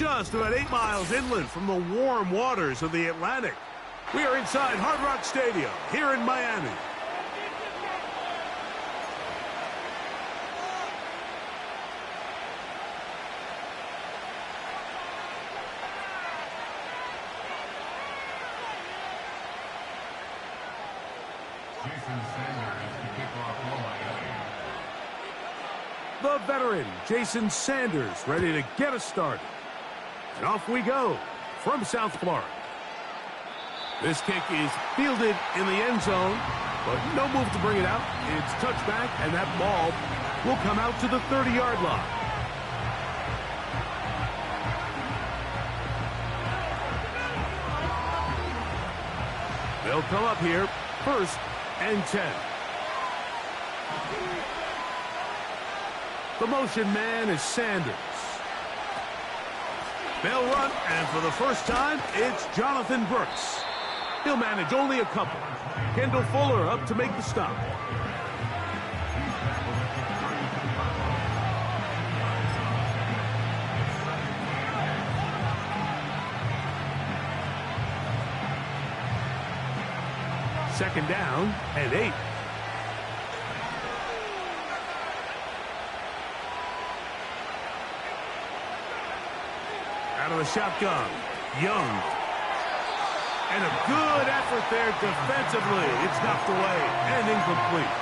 just about 8 miles inland from the warm waters of the Atlantic. We are inside Hard Rock Stadium here in Miami. The veteran, Jason Sanders, ready to get us started. And off we go from South Florida. This kick is fielded in the end zone, but no move to bring it out. It's touchback, and that ball will come out to the 30-yard line. They'll come up here, 1st and 10. The motion man is Sanders. They'll run, and for the first time, it's Jonathan Brooks. He'll manage only a couple. Kendall Fuller up to make the stop. Second down and 8. Out of the shotgun, Young. And a good effort there defensively. It's knocked away and incomplete.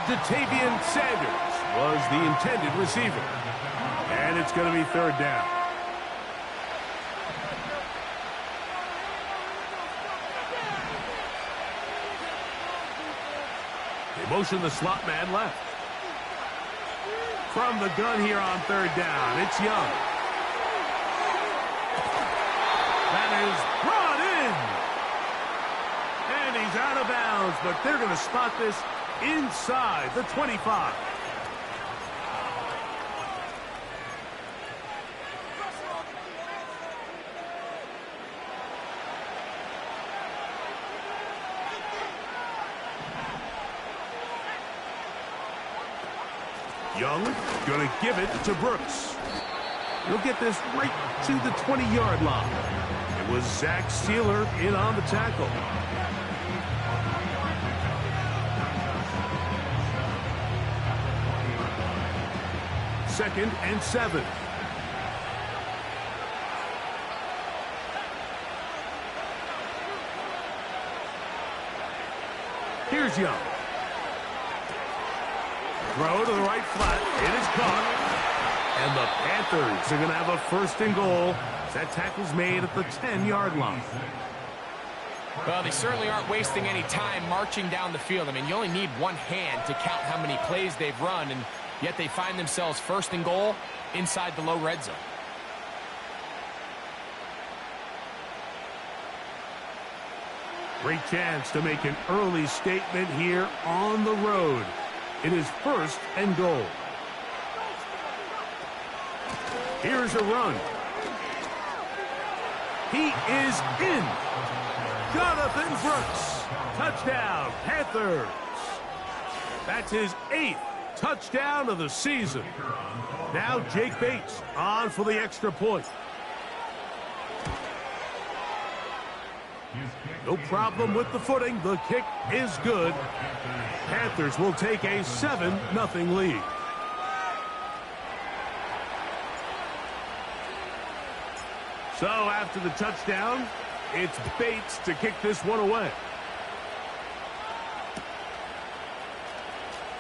Jatavian Sanders was the intended receiver. And it's going to be 3rd down. They motion the slot man left. From the gun here on 3rd down, it's Young. That is brought in. And he's out of bounds, but they're going to spot this inside the 25. Young going to give it to Brooks. He'll get this right to the 20-yard line. It was Zach Sealer in on the tackle. Second and 7. Here's Young. Throw to the right flat. It is caught. And the Panthers are going to have a 1st and goal. That tackle's made at the 10-yard line. Well, they certainly aren't wasting any time marching down the field. I mean, you only need one hand to count how many plays they've run, and yet they find themselves 1st and goal inside the low red zone. Great chance to make an early statement here on the road. It is 1st and goal. Here's a run. He is in. Jonathan Brooks. Touchdown, Panthers. That's his 8th touchdown of the season. Now Jake Bates on for the extra point. No problem with the footing. The kick is good. Panthers will take a 7-0 lead. So after the touchdown, it's Bates to kick this one away.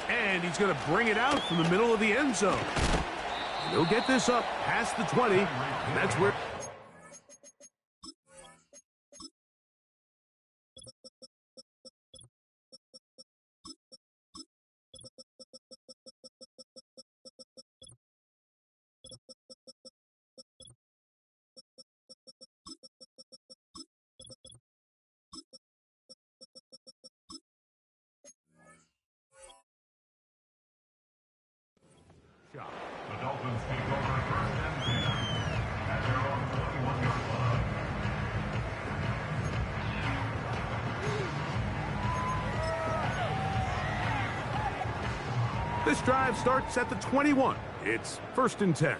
And he's going to bring it out from the middle of the end zone. He'll get this up past the 20, and that's where... The Dolphins take over 1st and 10 at their own 21-yard line. This drive starts at the 21. It's 1st and 10.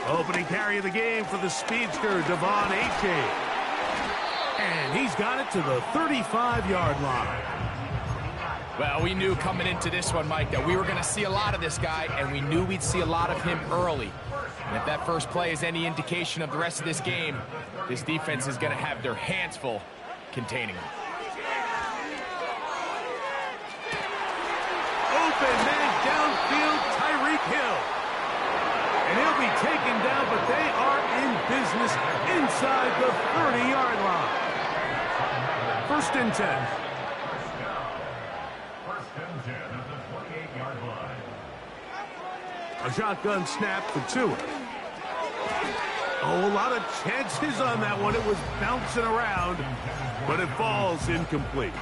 Opening carry of the game for the speedster, Devon Achane. And he's got it to the 35-yard line. Well, we knew coming into this one, Mike, that we were going to see a lot of this guy, and we knew we'd see a lot of him early. And if that first play is any indication of the rest of this game, this defense is going to have their hands full containing him. Open man downfield, Tyreek Hill. And he'll be taken down, but they are in business inside the 30-yard line. First and 10. First and 10 at the 28-yard line. A shotgun snap for Tua. Oh, a lot of chances on that one. It was bouncing around, but it falls incomplete.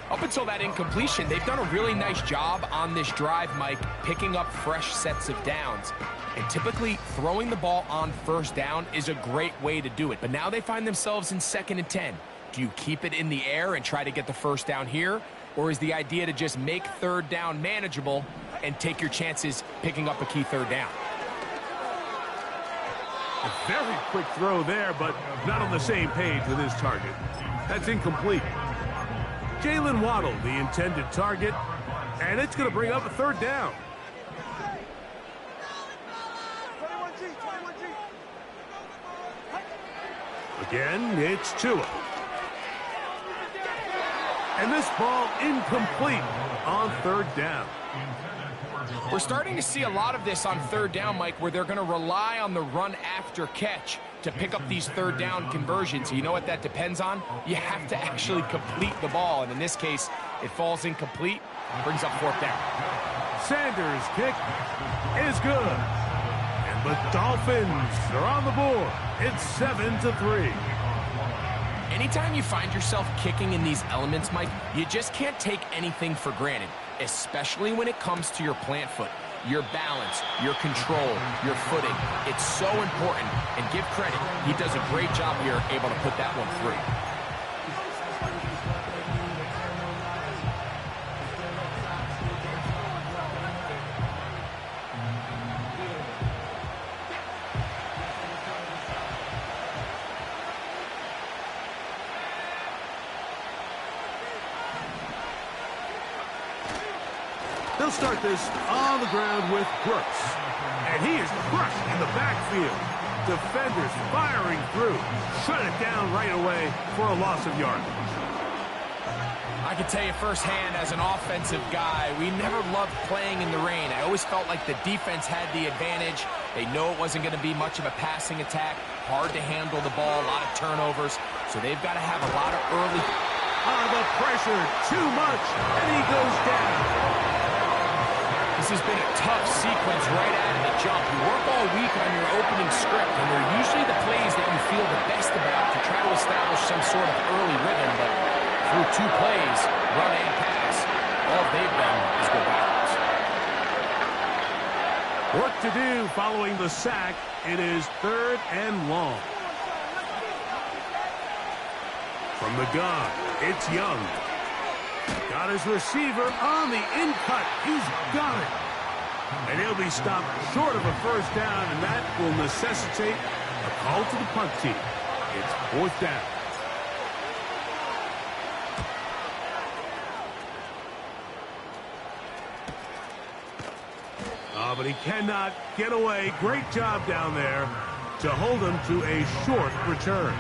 Up until that incompletion, they've done a really nice job on this drive, Mike, picking up fresh sets of downs. And typically, throwing the ball on first down is a great way to do it. But now they find themselves in 2nd and 10. Do you keep it in the air and try to get the first down here? Or is the idea to just make 3rd down manageable and take your chances picking up a key 3rd down? A very quick throw there, but not on the same page with his target. That's incomplete. Jalen Waddle, the intended target, and it's going to bring up a 3rd down. Again, it's Tua. And this ball incomplete on 3rd down. We're starting to see a lot of this on 3rd down, Mike, where they're going to rely on the run after catch to pick up these 3rd down conversions. You know what that depends on? You have to actually complete the ball, and in this case, it falls incomplete, brings up 4th down. Sanders' kick is good. And the Dolphins are on the board. It's 7-3. Anytime you find yourself kicking in these elements, Mike, you just can't take anything for granted, especially when it comes to your plant foot. Your balance, your control, your footing. It's so important, and give credit. He does a great job here able to put that one through. They'll start this on the ground with Brooks. And he is crushed in the backfield. Defenders firing through. Shut it down right away for a loss of yardage. I can tell you firsthand as an offensive guy, we never loved playing in the rain. I always felt like the defense had the advantage. They know it wasn't going to be much of a passing attack. Hard to handle the ball, a lot of turnovers. So they've got to have a lot of early... The pressure, too much, and he goes down. This has been a tough sequence right out of the jump. You work all week on your opening script, and they're usually the plays that you feel the best about to try to establish some sort of early rhythm, but through 2 plays, run and pass, all they've done is go backwards. Work to do following the sack. It is 3rd and long. From the gun, it's Young. Got his receiver on the in-cut. He's got it. And he'll be stopped short of a first down, and that will necessitate a call to the punt team. It's 4th down. But he cannot get away. Great job down there to hold him to a short return.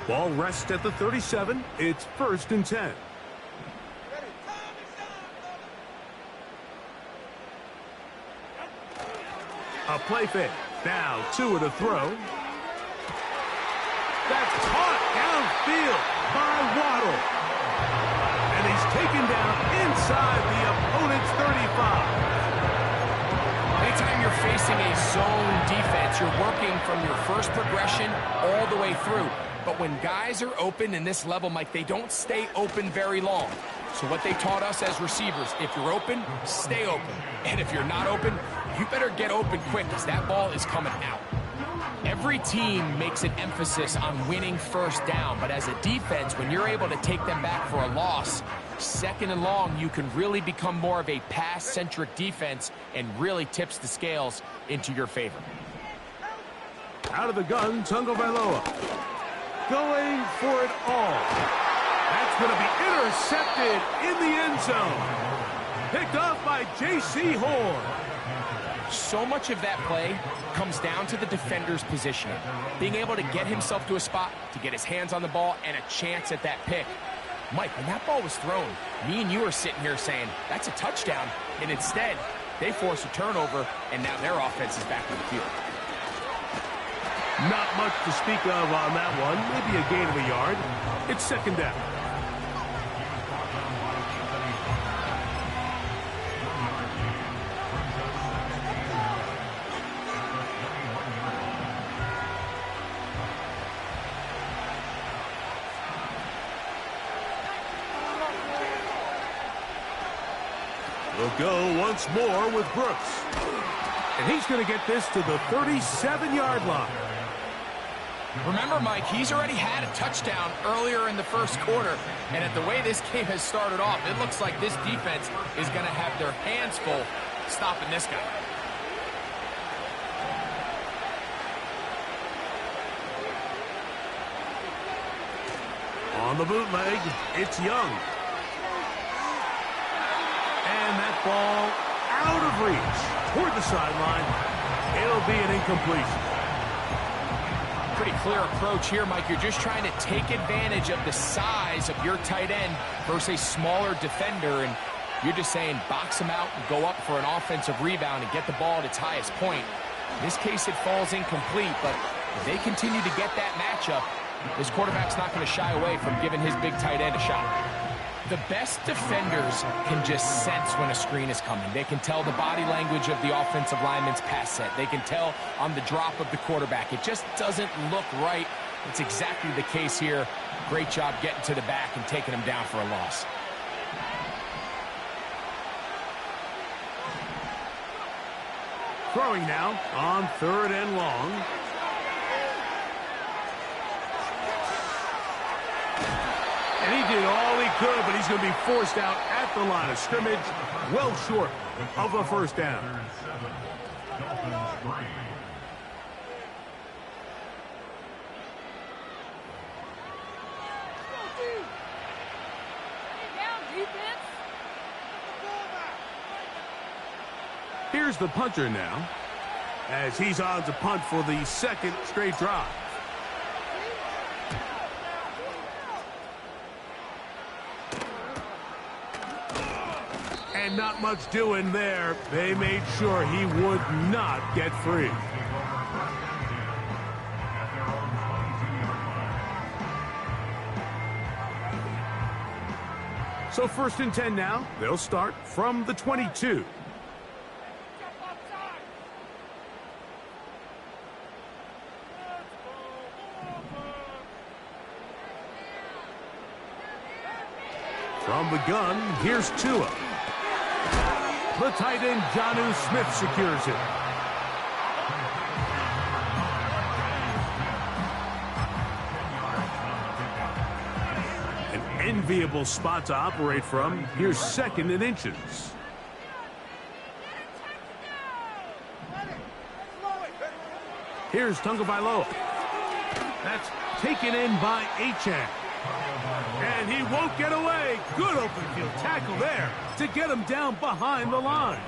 Ball rests at the 37. It's 1st and 10. A play fake. Now Tua to throw. That's caught downfield by Waddle. And he's taken down inside the opponent's 35. Anytime you're facing a zone defense, you're working from your first progression all the way through. But when guys are open in this level, Mike, they don't stay open very long. So what they taught us as receivers, if you're open, stay open. And if you're not open, you better get open quick because that ball is coming out. Every team makes an emphasis on winning first down, but as a defense, when you're able to take them back for a loss, second and long, you can really become more of a pass-centric defense and really tips the scales into your favor. Out of the gun, Tagovailoa. Going for it all. That's going to be intercepted in the end zone. Picked off by J.C. Horn. So much of that play comes down to the defender's positioning. Being able to get himself to a spot, to get his hands on the ball, and a chance at that pick. Mike, when that ball was thrown, me and you are sitting here saying, that's a touchdown. And instead, they force a turnover, and now their offense is back on the field. Not much to speak of on that one. Maybe a gain of a yard. It's second down. We'll go once more with Brooks. And he's going to get this to the 37-yard line. Remember, Mike, he's already had a touchdown earlier in the first quarter. And at the way this game has started off, it looks like this defense is going to have their hands full stopping this guy. On the bootleg, it's Young. And that ball out of reach toward the sideline. It'll be an incompletion. Pretty clear approach here, Mike. You're just trying to take advantage of the size of your tight end versus a smaller defender, and you're just saying box him out and go up for an offensive rebound and get the ball at its highest point. In this case, it falls incomplete, but if they continue to get that matchup, this quarterback's not going to shy away from giving his big tight end a shot. The best defenders can just sense when a screen is coming. They can tell the body language of the offensive lineman's pass set. They can tell on the drop of the quarterback. It just doesn't look right. It's exactly the case here. Great job getting to the back and taking him down for a loss. Throwing now on third and long. And he did all he could, but he's going to be forced out at the line of scrimmage, well short of a first down. Here's the punter now, as he's on to punt for the second straight drive. And not much doing there. They made sure he would not get free. So 1st and 10 now. They'll start from the 22. From the gun, here's Tua. The tight end, Jonnu Smith, secures it. An enviable spot to operate from. Here's 2nd and inches. Here's Tagovailoa. That's taken in by Achane. And he won't get away. Good open field tackle there to get him down behind the line.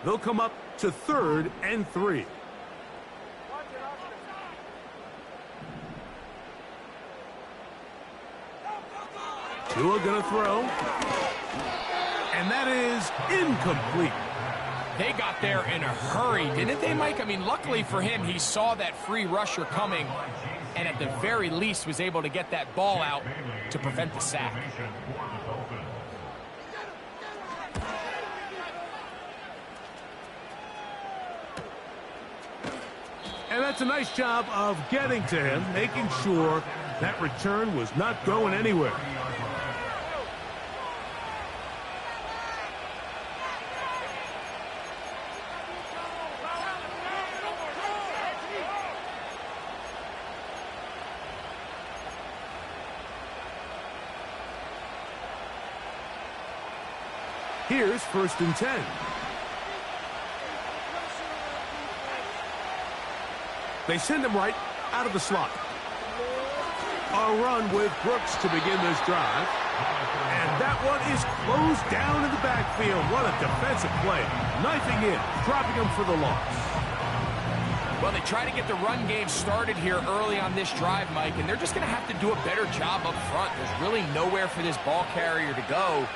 They'll come up to 3rd and 3. Tua gonna throw. And that is incomplete. They got there in a hurry, didn't they, Mike? I mean, luckily for him, he saw that free rusher coming and at the very least was able to get that ball out to prevent the sack. And that's a nice job of getting to him, making sure That return was not going anywhere. Here's 1st and 10. They send him right out of the slot. A run with Brooks to begin this drive. And that one is closed down in the backfield. What a defensive play. Knifing in, dropping him for the loss. Well, they try to get the run game started here early on this drive, Mike, and they're just going to have to do a better job up front. There's really nowhere for this ball carrier to go.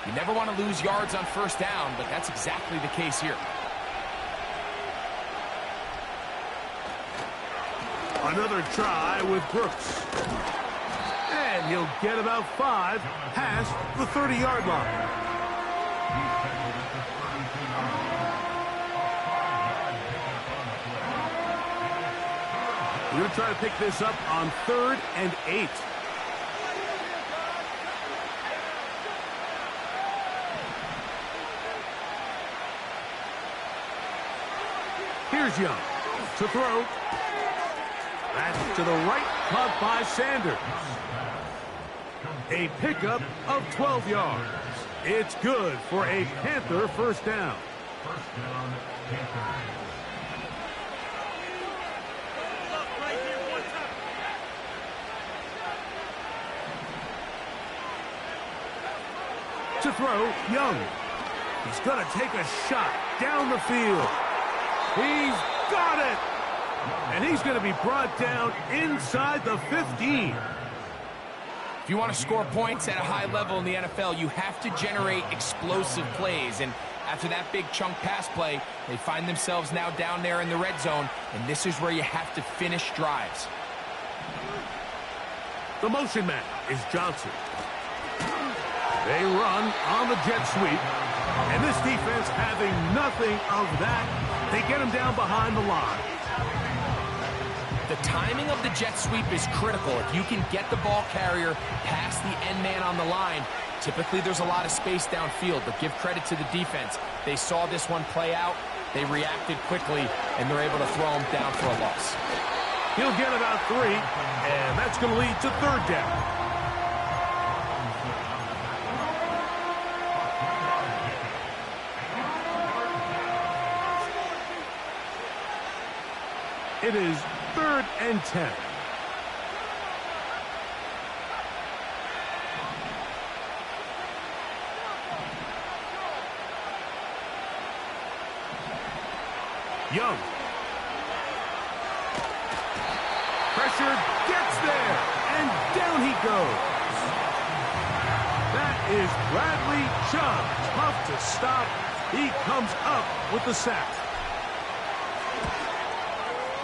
You never want to lose yards on 1st down, but that's exactly the case here. Another try with Brooks. And he'll get about 5 past the 30-yard line. We're going to try to pick this up on 3rd and 8. Here's Young to throw. That's to the right, caught by Sanders. A pickup of 12 yards. It's good for a Panther 1st down. 1st down, Panthers. To throw, Young. He's going to take a shot down the field. He's got it! And he's going to be brought down inside the 15. If you want to score points at a high level in the NFL, you have to generate explosive plays. And after that big chunk pass play, they find themselves now down there in the red zone, and this is where you have to finish drives. The motion man is Johnson. They run on the jet sweep, and this defense having nothing of that. They get him down behind the line. The timing of the jet sweep is critical. If you can get the ball carrier past the end man on the line, typically there's a lot of space downfield, but give credit to the defense. They saw this one play out, they reacted quickly, and they're able to throw him down for a loss. He'll get about 3, and that's going to lead to 3rd down. It is 3rd and 10. Young. Pressure gets there, and down he goes. That is Bradley Chubb. Tough to stop. He comes up with the sack.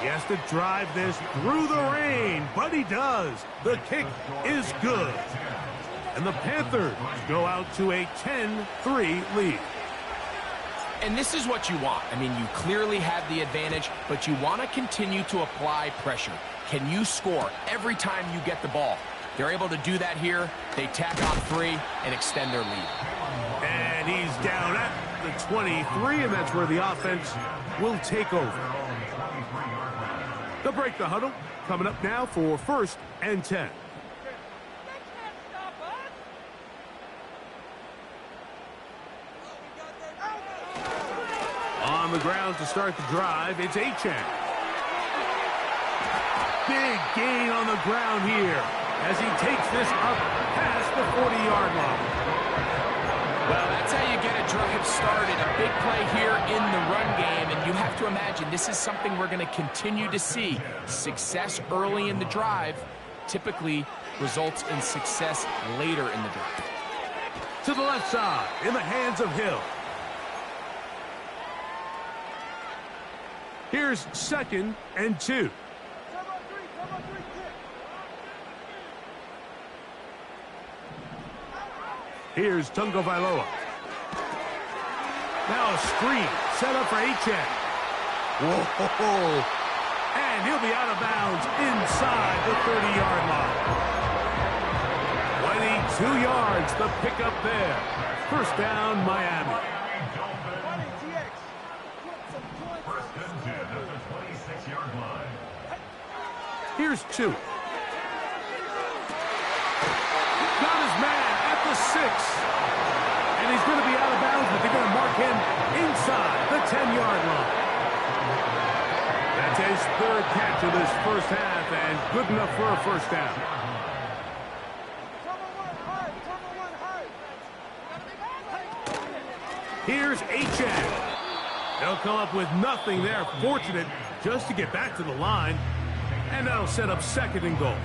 He has to drive this through the rain, but he does. The kick is good. And the Panthers go out to a 10-3 lead. And this is what you want. I mean, you clearly have the advantage, but you want to continue to apply pressure. Can you score every time you get the ball? They're able to do that here. They tack on 3 and extend their lead. And he's down at the 23, and that's where the offense will take over. They'll break the huddle. Coming up now for 1st and 10. On the ground to start the drive, it's Achane. Big gain on the ground here as he takes this up past the 40-yard line. Well, that's how you get a drive started. A big play here in the run game, and you have to imagine this is something we're going to continue to see. Success early in the drive typically results in success later in the drive. To the left side, in the hands of Hill. Here's 2nd and 2. Here's Tungo Vailoa. Now a screen set up for Achane. Whoa! And he'll be out of bounds inside the 30-yard line. 22 yards, the pickup there. First down, Miami. First and 10 at the 26-yard line. Here's 2. Got his man at the 6. And he's going to be out of bounds, but they're going to mark him inside the 10-yard line. That's his third catch of this first half, and good enough for a first down. Here's Achane. They'll come up with nothing there. Fortunate just to get back to the line. And that'll set up second and goal.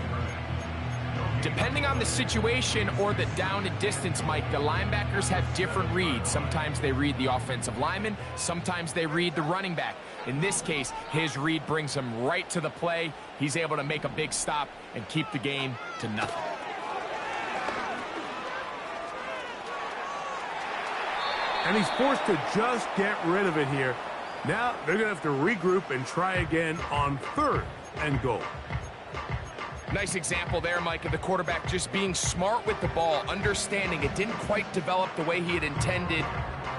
Depending on the situation or the down and distance, Mike, the linebackers have different reads. Sometimes they read the offensive lineman. Sometimes they read the running back. In this case, his read brings him right to the play. He's able to make a big stop and keep the game to nothing. And he's forced to just get rid of it here. Now they're going to have to regroup and try again on third and goal. Nice example there, Mike, of the quarterback just being smart with the ball, understanding it didn't quite develop the way he had intended.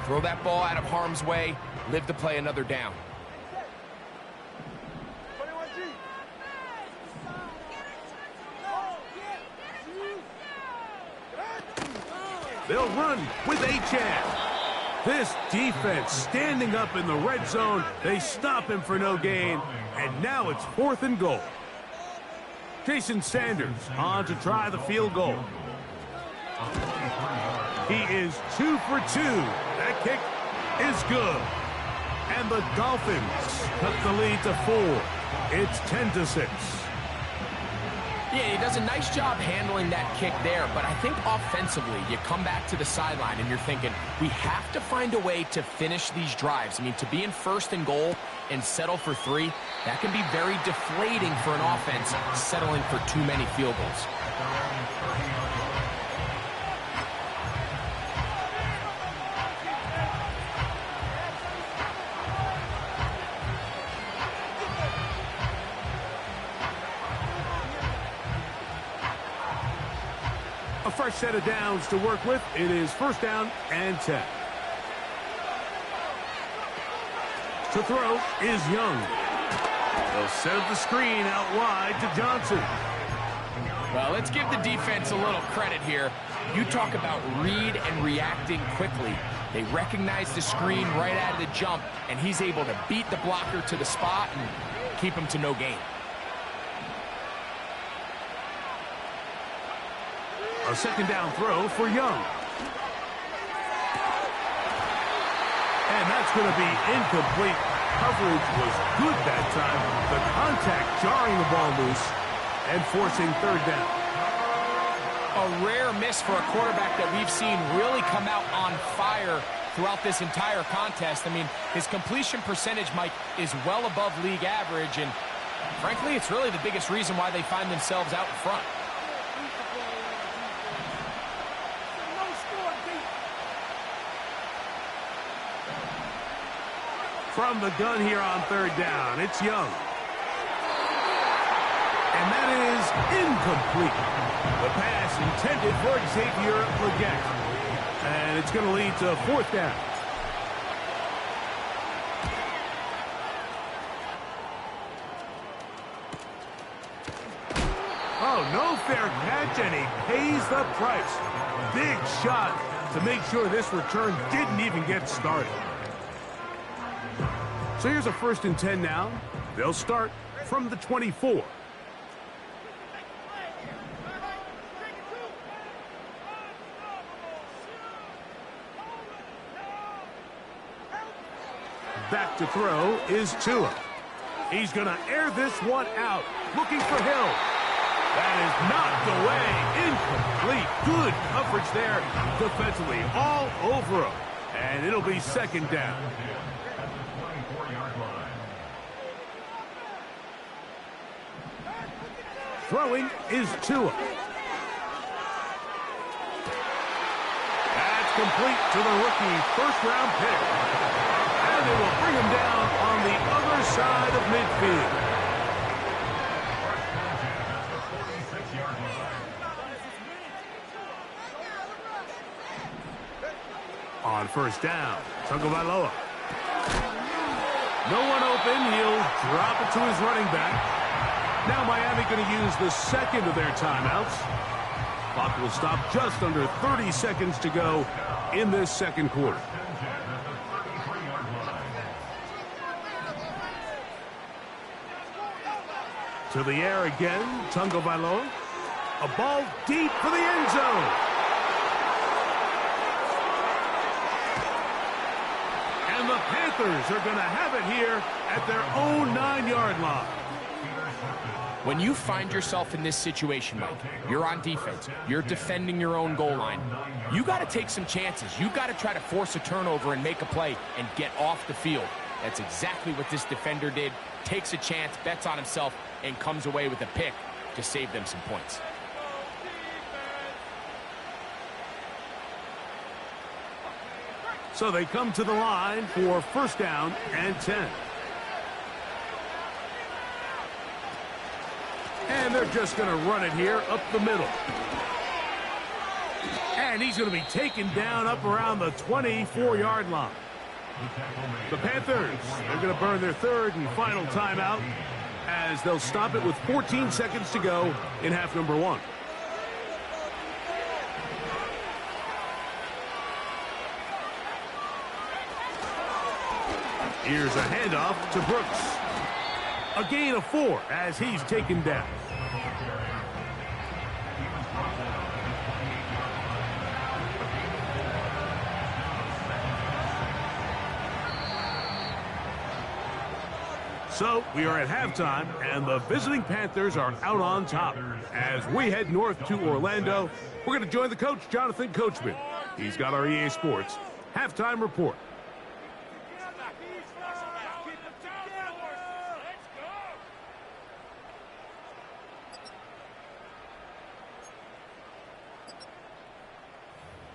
Throw that ball out of harm's way, live to play another down. They'll run with Achane. This defense standing up in the red zone. They stop him for no gain, and now it's fourth and goal. Jason Sanders on to try the field goal. He is 2 for 2. That kick is good. And the Dolphins cut the lead to 4. It's 10-6. Yeah, he does a nice job handling that kick there, but I think offensively, you come back to the sideline and you're thinking, we have to find a way to finish these drives. I mean, to be in first and goal and settle for 3, that can be very deflating for an offense settling for too many field goals. A fresh set of downs to work with. It is first down and 10. To throw is Young. They'll set up the screen out wide to Johnson. Well, let's give the defense a little credit here. You talk about read and reacting quickly. They recognize the screen right out of the jump, and he's able to beat the blocker to the spot and keep him to no gain. A second down throw for Young. And that's going to be incomplete. Coverage was good that time. The contact jarring the ball loose and forcing third down. A rare miss for a quarterback that we've seen really come out on fire throughout this entire contest. I mean, his completion percentage, Mike, is well above league average, and frankly, it's really the biggest reason why they find themselves out in front. From the gun here on third down, it's Young. And that is incomplete. The pass intended for Xavier Legette. And it's going to lead to fourth down. Oh, no fair catch, and he pays the price. Big shot to make sure this return didn't even get started. So here's a first and 10 now. They'll start from the 24. Back to throw is Tua. He's going to air this one out, looking for Hill. That is knocked away, incomplete. Good coverage there defensively, all over him. And it'll be second down. Throwing is Tua. That's complete to the rookie first-round pick. And they will bring him down on the other side of midfield. On first down, Tagovailoa. No one open. He'll drop it to his running back. Now Miami going to use the second of their timeouts. Clock will stop just under 30 seconds to go in this second quarter. To the air again, Tagovailoa. A ball deep for the end zone. And the Panthers are going to have it here at their own 9-yard line. When you find yourself in this situation, Mike, you're on defense, you're defending your own goal line, you got to take some chances. You got to try to force a turnover and make a play and get off the field. That's exactly what this defender did. Takes a chance, bets on himself, and comes away with a pick to save them some points. So they come to the line for first down and 10. And they're just going to run it here up the middle. And he's going to be taken down up around the 24-yard line. The Panthers, they're going to burn their third and final timeout as they'll stop it with 14 seconds to go in half number 1. Here's a handoff to Brooks. A gain of 4 as he's taken down. So we are at halftime, and the visiting Panthers are out on top. As we head north to Orlando, we're going to join the coach, Jonathan Coachman. He's got our EA Sports halftime report.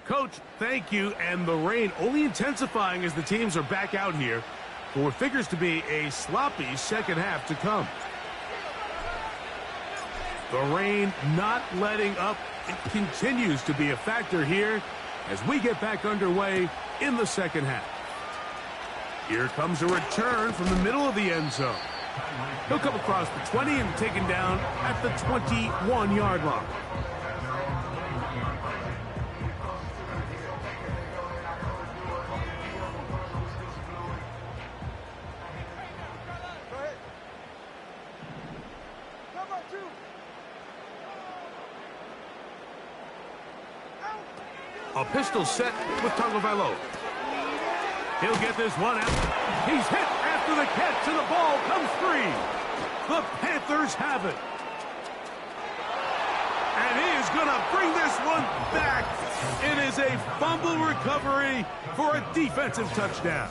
Coach, thank you, and the rain only intensifying as the teams are back out here for what figures to be a sloppy second half to come. The rain not letting up. It continues to be a factor here as we get back underway in the second half. Here comes a return from the middle of the end zone. He'll come across the 20 and taken down at the 21-yard line. A pistol set with Tagovailoa. He'll get this one out. He's hit after the catch, and the ball comes free. The Panthers have it. And he is going to bring this one back. It is a fumble recovery for a defensive touchdown.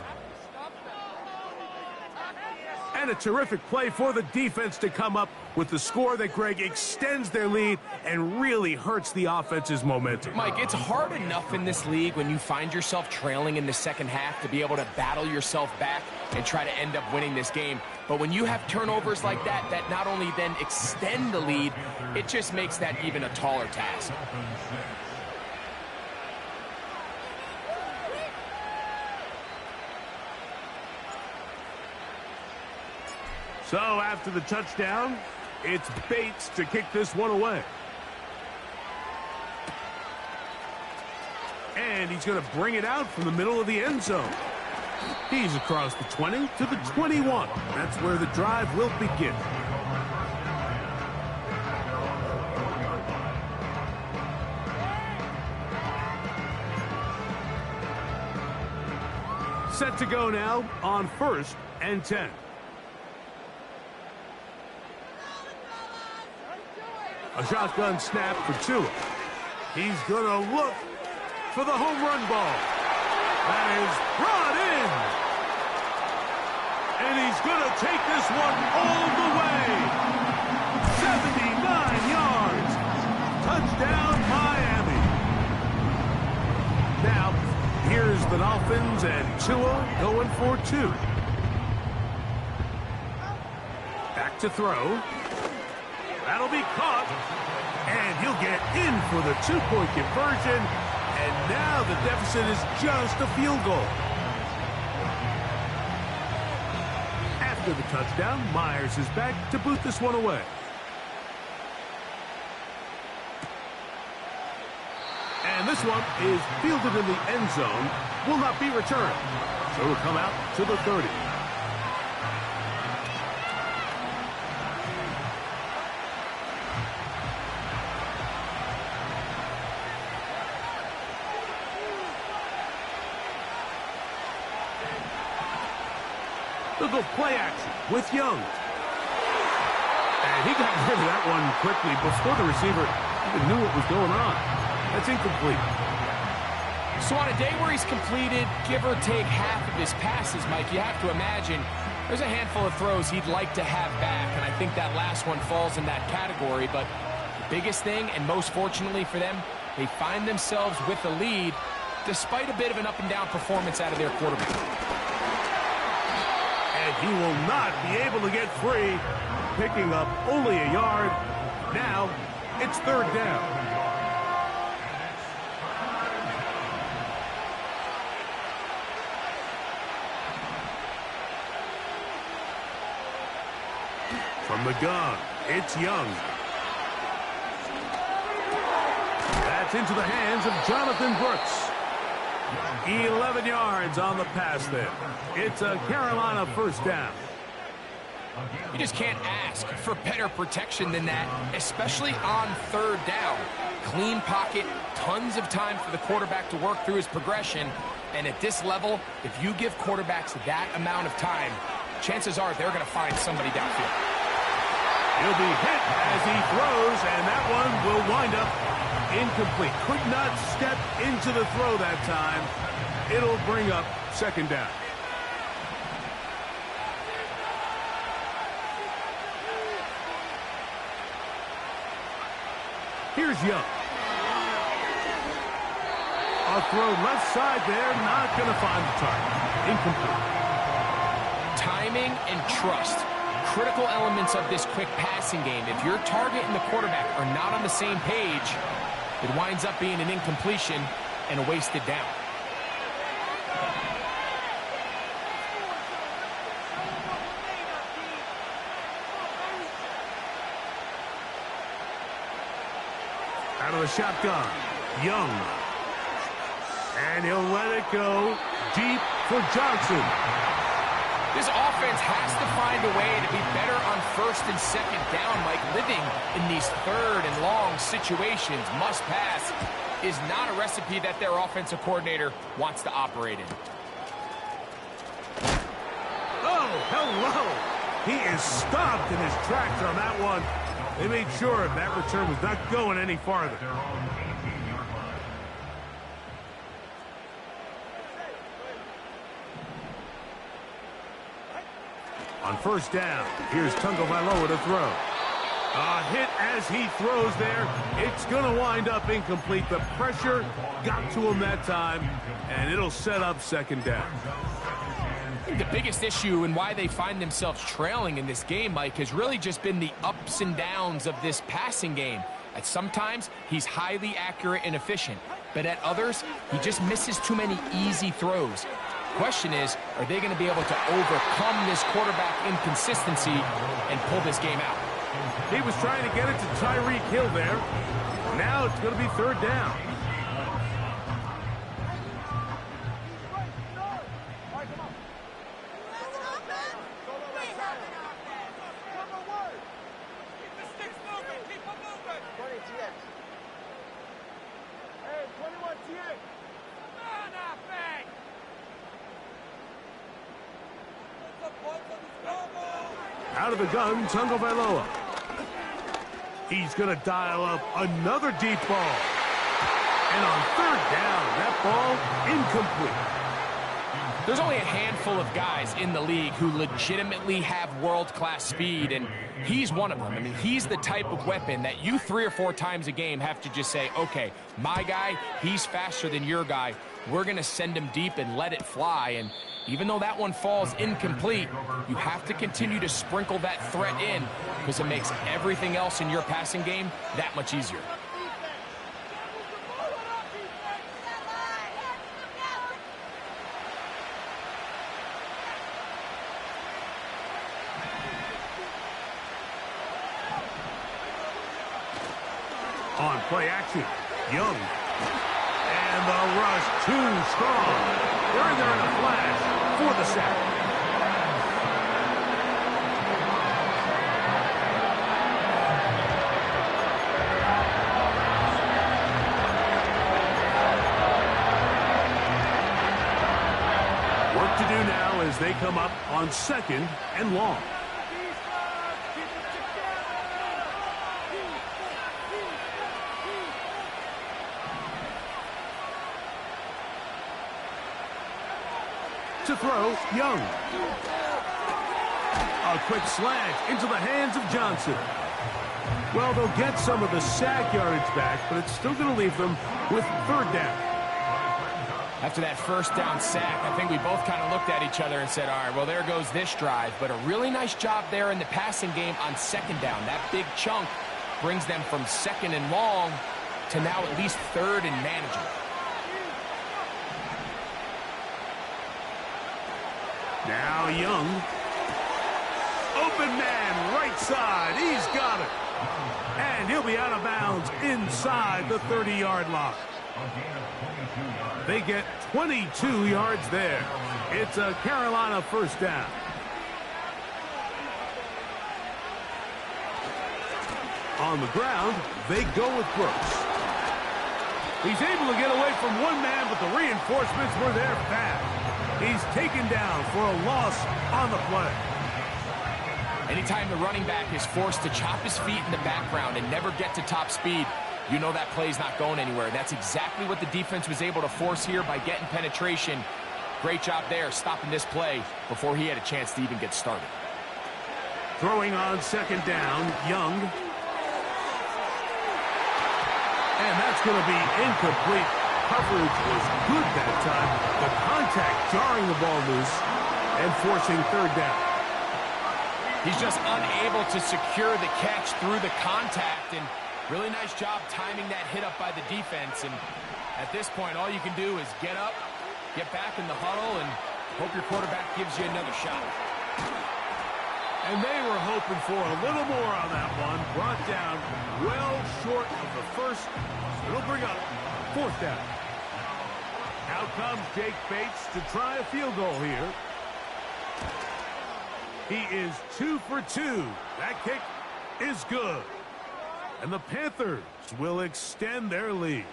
And a terrific play for the defense to come up with the score that, Greg, extends their lead and really hurts the offense's momentum. Mike, it's hard enough in this league when you find yourself trailing in the second half to be able to battle yourself back and try to end up winning this game. But when you have turnovers like that, that not only then extend the lead, it just makes that even a taller task. So after the touchdown, it's Bates to kick this one away. And he's going to bring it out from the middle of the end zone. He's across the 20 to the 21. That's where the drive will begin. Set to go now on first and 10. A shotgun snap for Tua. He's going to look for the home run ball. That is brought in. And he's going to take this one all the way. 79 yards. Touchdown, Miami. Now, here's the Dolphins and Tua going for 2. Back to throw. That'll be caught, and he'll get in for the 2-point conversion, And now the deficit is just a field goal. After the touchdown, Myers is back to boot this one away. And this one is fielded in the end zone, will not be returned. So it'll come out to the 30. They'll go play action with Young. And he got rid of that one quickly before the receiver even knew what was going on. That's incomplete. So on a day where he's completed, give or take half of his passes, Mike, you have to imagine there's a handful of throws he'd like to have back, and I think that last one falls in that category. But the biggest thing, and most fortunately for them, they find themselves with the lead despite a bit of an up-and-down performance out of their quarterback. And he will not be able to get free, picking up only a yard. Now it's third down. From the gun, it's Young. That's into the hands of Jonathan Brooks. 11 yards on the pass there. It's a Carolina first down. You just can't ask for better protection than that, especially on third down. Clean pocket, tons of time for the quarterback to work through his progression. And at this level, if you give quarterbacks that amount of time, chances are they're going to find somebody downfield. He'll be hit as he throws, and that one will wind up incomplete. Could not step into the throw that time. It'll bring up second down. Here's Young. A throw left side there, not going to find the target. Incomplete. Timing and trust. Critical elements of this quick passing game. If your target and the quarterback are not on the same page, it winds up being an incompletion and a wasted down. Out of the shotgun, Young. And he'll let it go deep for Johnson. This offense has to find a way to be better on first and second down, Mike. Living in these third and long situations, must pass, is not a recipe that their offensive coordinator wants to operate in. Oh, hello. He is stopped in his tracks on that one. They made sure that return was not going any farther. On first down, here's Tagovailoa to throw. A hit as he throws there. It's going to wind up incomplete. The pressure got to him that time, and it'll set up second down. I think the biggest issue and why they find themselves trailing in this game, Mike, has really just been the ups and downs of this passing game. At sometimes, he's highly accurate and efficient, but at others, he just misses too many easy throws. Question is, are they going to be able to overcome this quarterback inconsistency and pull this game out? He was trying to get it to Tyreek Hill there. Now it's going to be third down. Out of the gun, Tagovailoa. He's going to dial up another deep ball. And on third down, that ball incomplete. There's only a handful of guys in the league who legitimately have world-class speed, and he's one of them. I mean, he's the type of weapon that you 3 or 4 times a game have to just say, okay, my guy, he's faster than your guy. We're going to send him deep and let it fly. And even though that one falls incomplete, you have to continue to sprinkle that threat in because it makes everything else in your passing game that much easier. on play action. Young. And the rush too strong. They're in there in a flash for the sack. Work to do now as they come up on 2nd and long. To throw, Young. A quick slant into the hands of Johnson. Well, they'll get some of the sack yardage back, but it's still going to leave them with 3rd down. After that 1st down sack, I think we both kind of looked at each other and said, all right, well, there goes this drive. But a really nice job there in the passing game on 2nd down. That big chunk brings them from 2nd and long to now at least 3rd and manageable. Now Young. Open man, right side. He's got it. And he'll be out of bounds inside the 30-yard line. They get 22 yards there. It's a Carolina 1st down. On the ground, they go with Brooks. He's able to get away from one man, but the reinforcements were there fast. He's taken down for a loss on the play. Anytime the running back is forced to chop his feet in the background and never get to top speed, you know that play's not going anywhere. That's exactly what the defense was able to force here by getting penetration. Great job there, stopping this play before he had a chance to even get started. Throwing on 2nd down, Young. And that's going to be incomplete. Coverage was good that time. The contact jarring the ball loose and forcing 3rd down. He's just unable to secure the catch through the contact, and really nice job timing that hit up by the defense. And at this point, all you can do is get up, get back in the huddle, and hope your quarterback gives you another shot. And they were hoping for a little more on that one. Brought down well short of the 1st. It'll bring up 4th down. Out comes Jake Bates to try a field goal here. He is 2 for 2. That kick is good. And the Panthers will extend their lead.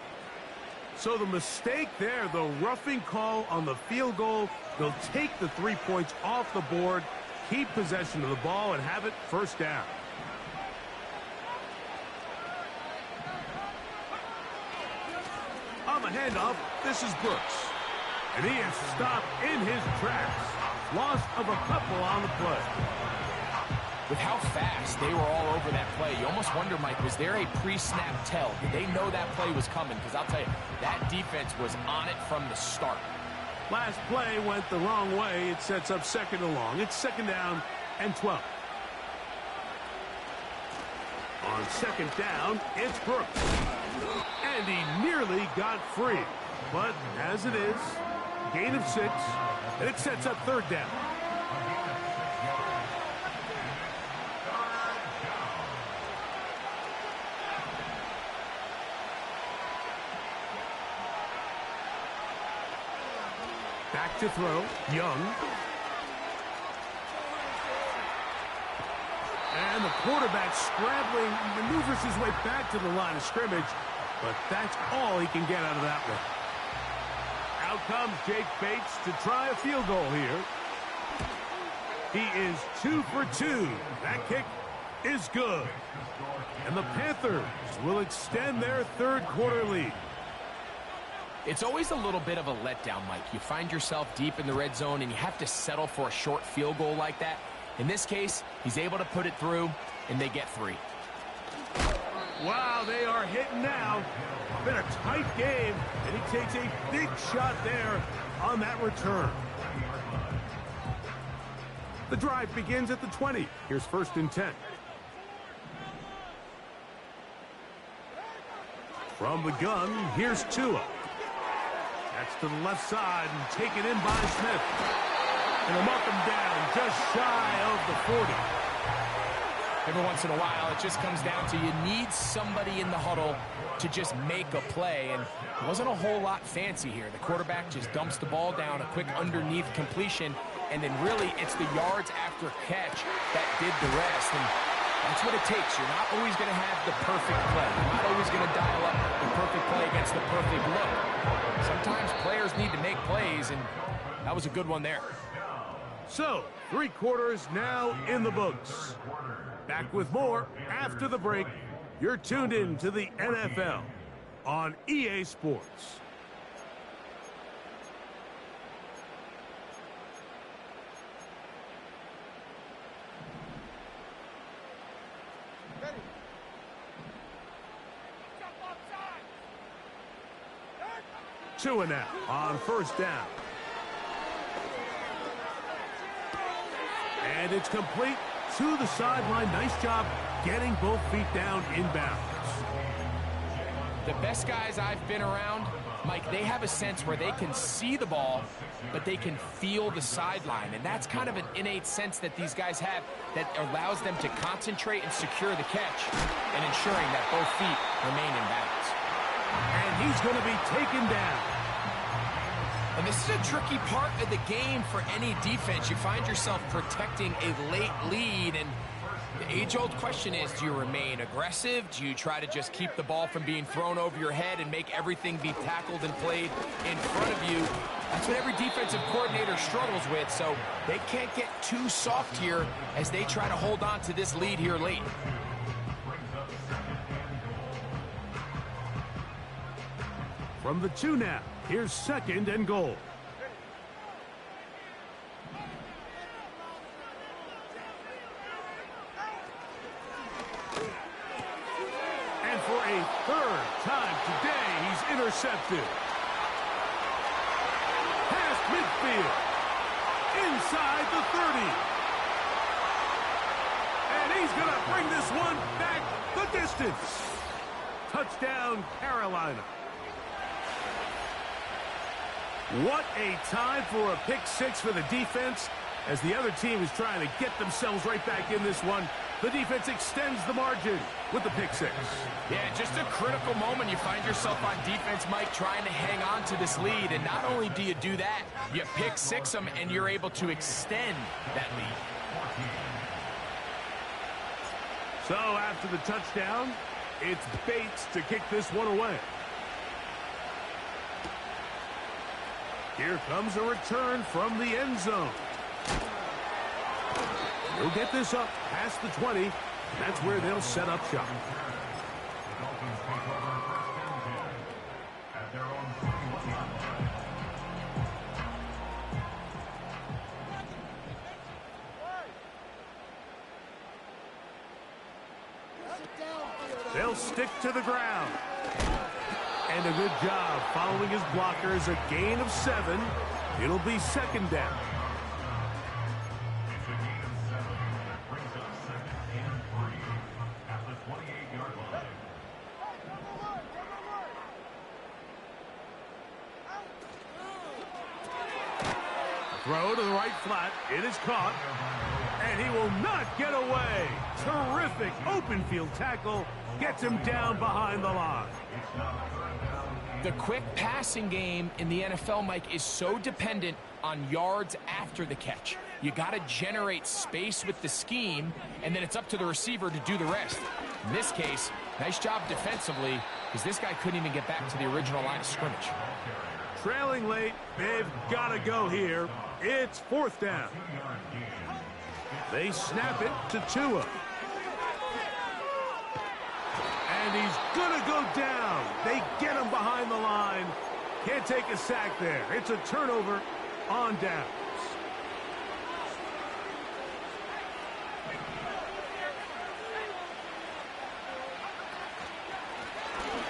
So the mistake there, the roughing call on the field goal, they'll take the 3 points off the board, keep possession of the ball, and have it 1st down. On the handoff, this is Brooks. And he is stopped in his tracks. Loss of a couple on the play. With how fast they were all over that play, you almost wonder, Mike, was there a pre-snap tell? Did they know that play was coming? Because I'll tell you, that defense was on it from the start. Last play went the wrong way. It sets up 2nd and long. It's 2nd down and 12. On 2nd down, it's Brooks. And he nearly got free. But as it is, gain of 6, and it sets up 3rd down. Back to throw, Young. And the quarterback scrambling, maneuvers his way back to the line of scrimmage, but that's all he can get out of that one. Out comes Jake Bates to try a field goal here. He is 2 for 2. That kick is good. And the Panthers will extend their 3rd quarter lead. It's always a little bit of a letdown, Mike. You find yourself deep in the red zone and you have to settle for a short field goal like that. In this case, he's able to put it through, and they get 3. Wow, they are hitting now. Been a tight game, and he takes a big shot there on that return. The drive begins at the 20. Here's 1st and 10. From the gun, here's Tua. That's to the left side and taken in by Smith. And they'll mark him down just shy of the 40. Every once in a while, it just comes down to you need somebody in the huddle to just make a play, and it wasn't a whole lot fancy here. The quarterback just dumps the ball down, a quick underneath completion, and then really it's the yards after catch that did the rest, and that's what it takes. You're not always going to have the perfect play. You're not always going to dial up the perfect play against the perfect look. Sometimes players need to make plays, and that was a good one there. So, 3 quarters now in the books. Back with more after the break. You're tuned in to the NFL on EA Sports. Two and out on first down. And it's complete to the sideline. Nice job getting both feet down inbounds. The best guys I've been around, Mike, they have a sense where they can see the ball, but they can feel the sideline. And that's kind of an innate sense that these guys have that allows them to concentrate and secure the catch and ensuring that both feet remain in bounds. And he's going to be taken down. And this is a tricky part of the game for any defense. You find yourself protecting a late lead, and the age-old question is, do you remain aggressive? Do you try to just keep the ball from being thrown over your head and make everything be tackled and played in front of you? That's what every defensive coordinator struggles with, so they can't get too soft here as they try to hold on to this lead here late. From the 2 now, here's 2nd and goal. And for a 3rd time today, he's intercepted. Past midfield. Inside the 30. And he's going to bring this one back the distance. Touchdown, Carolina. What a time for a pick 6 for the defense. As the other team is trying to get themselves right back in this one, the defense extends the margin with the pick 6. Yeah, just a critical moment. You find yourself on defense, Mike, trying to hang on to this lead. And not only do you do that, you pick 6 them, and you're able to extend that lead. So after the touchdown, it's Bates to kick this one away. Here comes a return from the end zone. He'll get this up past the 20. That's where they'll set up shop. The Dolphins take over first and 10 at their own 21-yard line. They'll stick to the ground. And a good job following his blockers. A gain of 7. It'll be 2nd down. It's a gain of 7. That brings up 2nd and 3 at the 28-yard line. Throw to the right flat. It is caught. And he will not get away. Terrific open field tackle. Gets him down behind the line. The quick passing game in the NFL, Mike, is so dependent on yards after the catch. You got to generate space with the scheme, and then it's up to the receiver to do the rest. In this case, nice job defensively, because this guy couldn't even get back to the original line of scrimmage. Trailing late, they've got to go here. It's 4th down. They snap it to Tua. And he's going to go down. They get him behind the line. Can't take a sack there. It's a turnover on downs.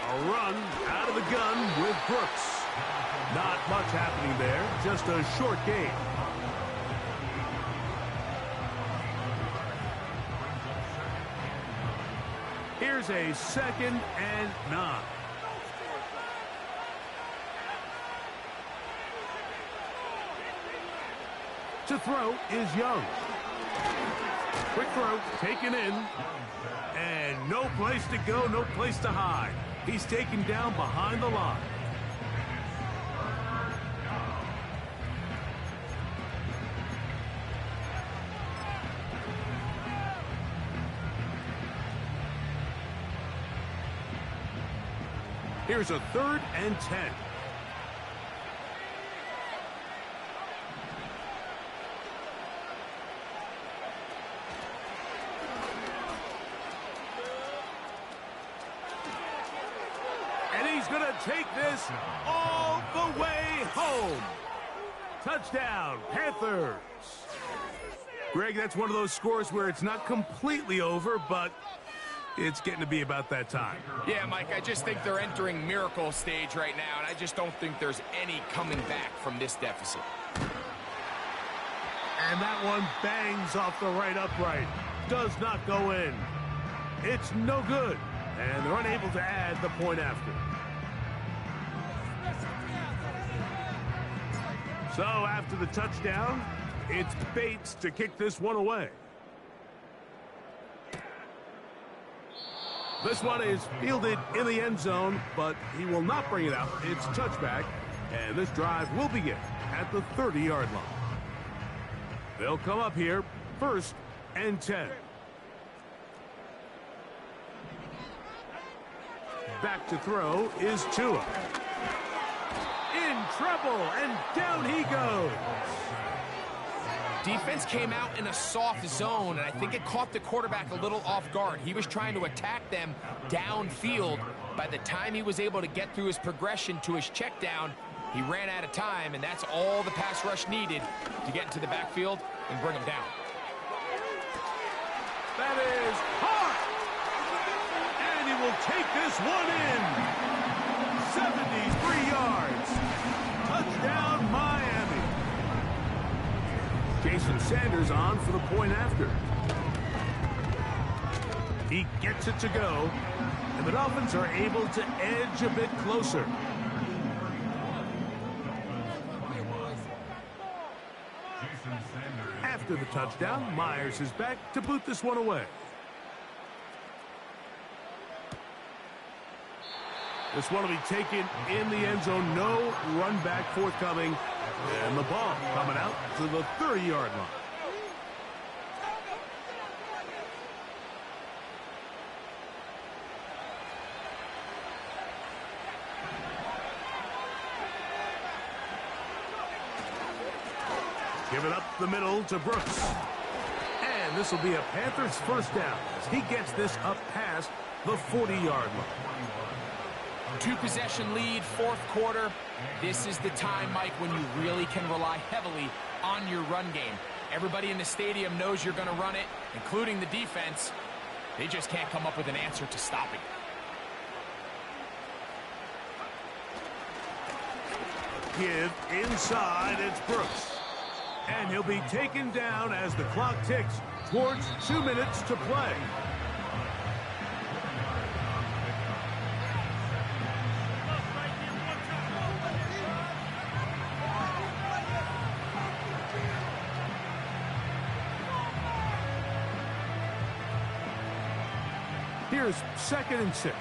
A run out of the gun with Brooks. Not much happening there, just a short game. Here's a 2nd and 9. To throw is Young. Quick throw, taken in. And no place to go, no place to hide. He's taken down behind the line. Here's a 3rd and 10. And he's going to take this all the way home. Touchdown, Panthers. Greg, that's one of those scores where it's not completely over, but it's getting to be about that time. Yeah, Mike, I just think they're entering miracle stage right now, and I just don't think there's any coming back from this deficit. And that one bangs off the right upright. Does not go in. It's no good. And they're unable to add the point after. So after the touchdown, it's Bates to kick this one away. This one is fielded in the end zone, but he will not bring it out. It's touchback, and this drive will begin at the 30-yard line. They'll come up here, 1st and 10. Back to throw is Tua. In trouble, and down he goes. Defense came out in a soft zone, and I think it caught the quarterback a little off guard. He was trying to attack them downfield. By the time he was able to get through his progression to his check down, he ran out of time, and that's all the pass rush needed to get into the backfield and bring him down. That is hard. And he will take this one in. 73 yards. Touchdown, Miami. Jason Sanders on for the point after. He gets it to go, and the Dolphins are able to edge a bit closer. After the touchdown, Myers is back to boot this one away. This one will be taken in the end zone. No run back forthcoming. And the ball coming out to the 30-yard line. Give it up the middle to Brooks. And this will be a Panthers first down as he gets this up past the 40-yard line. 2-possession lead, 4th quarter. This is the time, Mike, when you really can rely heavily on your run game. Everybody in the stadium knows you're going to run it, including the defense. They just can't come up with an answer to stopping it. Give inside, it's Brooks. And he'll be taken down as the clock ticks towards 2 minutes to play. Here's 2nd and 6.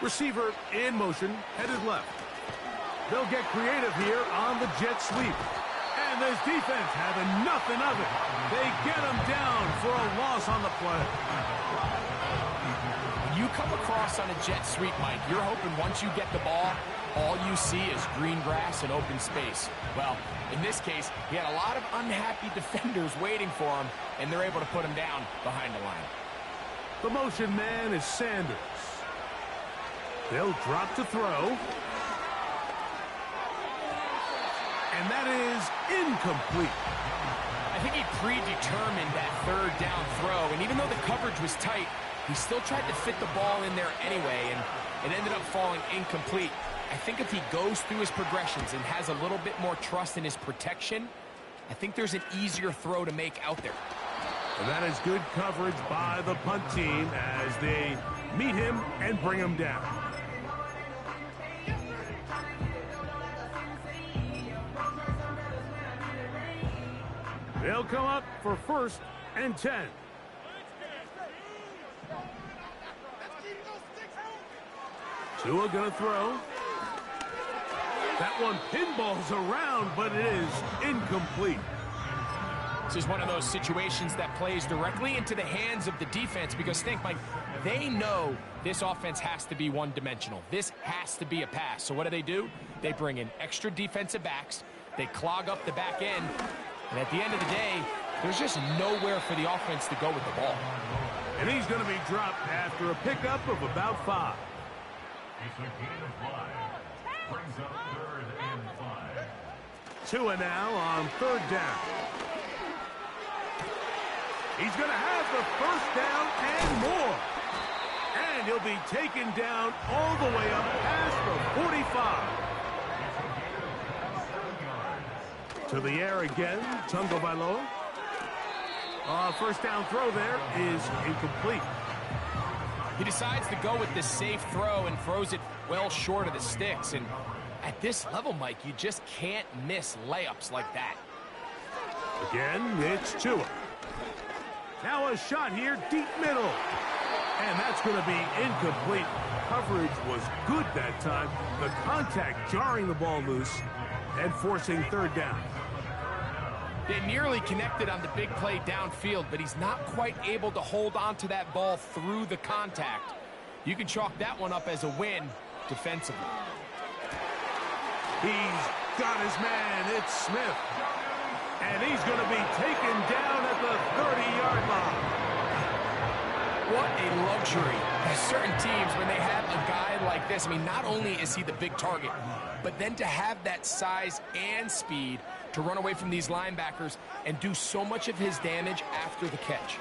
Receiver in motion, headed left. They'll get creative here on the jet sweep. And this defense having nothing of it. They get him down for a loss on the play. When you come across on a jet sweep, Mike, you're hoping once you get the ball, all you see is green grass and open space. Well, in this case, he had a lot of unhappy defenders waiting for him, and they're able to put him down behind the line. The motion man is Sanders. They'll drop to throw. And that is incomplete. I think he predetermined that 3rd down throw, and even though the coverage was tight, he still tried to fit the ball in there anyway, and it ended up falling incomplete. I think if he goes through his progressions and has a little bit more trust in his protection, I think there's an easier throw to make out there. And that is good coverage by the punt team as they meet him and bring him down. They'll come up for 1st and 10. Tua gonna throw. That one pinballs around, but it is incomplete. This is one of those situations that plays directly into the hands of the defense because think, Mike, they know this offense has to be one-dimensional. This has to be a pass. So what do? They bring in extra defensive backs. They clog up the back end. And at the end of the day, there's just nowhere for the offense to go with the ball. And he's going to be dropped after a pickup of about 5. It's a gain of 5. Brings up 3rd and 5. Tua now on 3rd down. He's going to have the 1st down and more. And he'll be taken down all the way up past the 45. To the air again, Tagovailoa. 1st down throw there is incomplete. He decides to go with the safe throw and throws it well short of the sticks. And at this level, Mike, you just can't miss layups like that. Again, it's Tua. Now a shot here, deep middle. And that's going to be incomplete. Coverage was good that time. The contact jarring the ball loose and forcing 3rd down. They nearly connected on the big play downfield, but he's not quite able to hold on to that ball through the contact. You can chalk that one up as a win defensively. He's got his man. It's Smith. And he's going to be taken down at the 30-yard line. What a luxury. There's certain teams, when they have a guy like this, I mean, not only is he the big target, but then to have that size and speed to run away from these linebackers and do so much of his damage after the catch.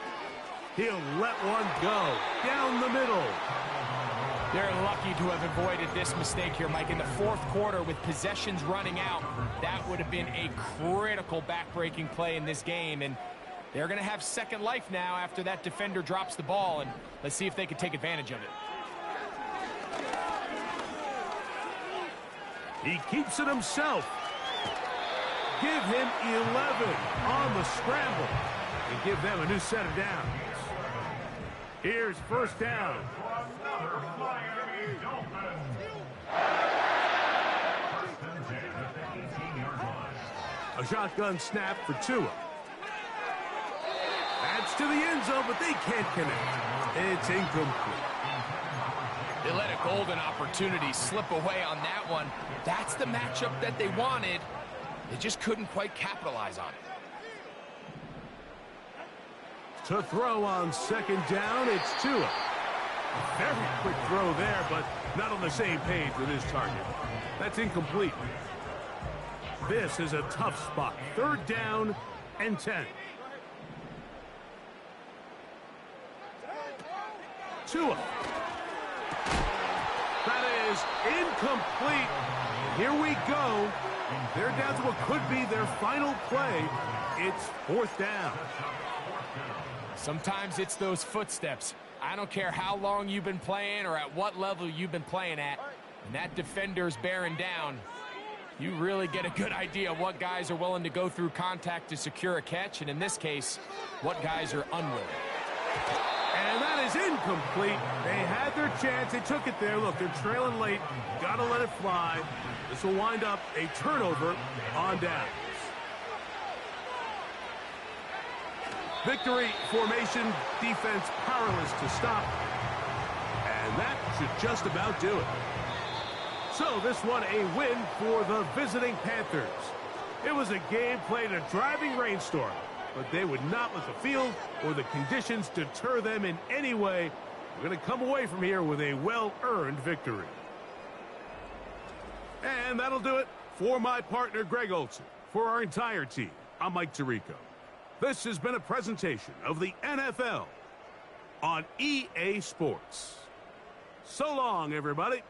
He'll let one go down the middle. They're lucky to have avoided this mistake here, Mike. In the 4th quarter, with possessions running out, that would have been a critical back-breaking play in this game. And they're going to have second life now after that defender drops the ball. And let's see if they can take advantage of it. He keeps it himself. Give him 11 on the scramble and give them a new set of downs. Here's 1st down. A shotgun snap for Tua. That's to the end zone, but they can't connect. It's incomplete. They let a golden opportunity slip away on that one. That's the matchup that they wanted. They just couldn't quite capitalize on it. To throw on 2nd down, it's Tua. A very quick throw there, but not on the same page with his target. That's incomplete. This is a tough spot. 3rd down and 10. Tua. That is incomplete. Here we go. They're down to what could be their final play. It's 4th down. Sometimes it's those footsteps. I don't care how long you've been playing or at what level you've been playing at. When that defender's bearing down, you really get a good idea of what guys are willing to go through contact to secure a catch, and in this case, what guys are unwilling. And that is incomplete. They had their chance. They took it there. Look, they're trailing late. Got to let it fly. This will wind up a turnover on downs. Victory formation, defense powerless to stop. And that should just about do it. So this one a win for the visiting Panthers. It was a game played in a driving rainstorm, but they would not let the field or the conditions deter them in any way. We're going to come away from here with a well-earned victory. And that'll do it for my partner, Greg Olson. For our entire team, I'm Mike Tirico. This has been a presentation of the NFL on EA Sports. So long, everybody.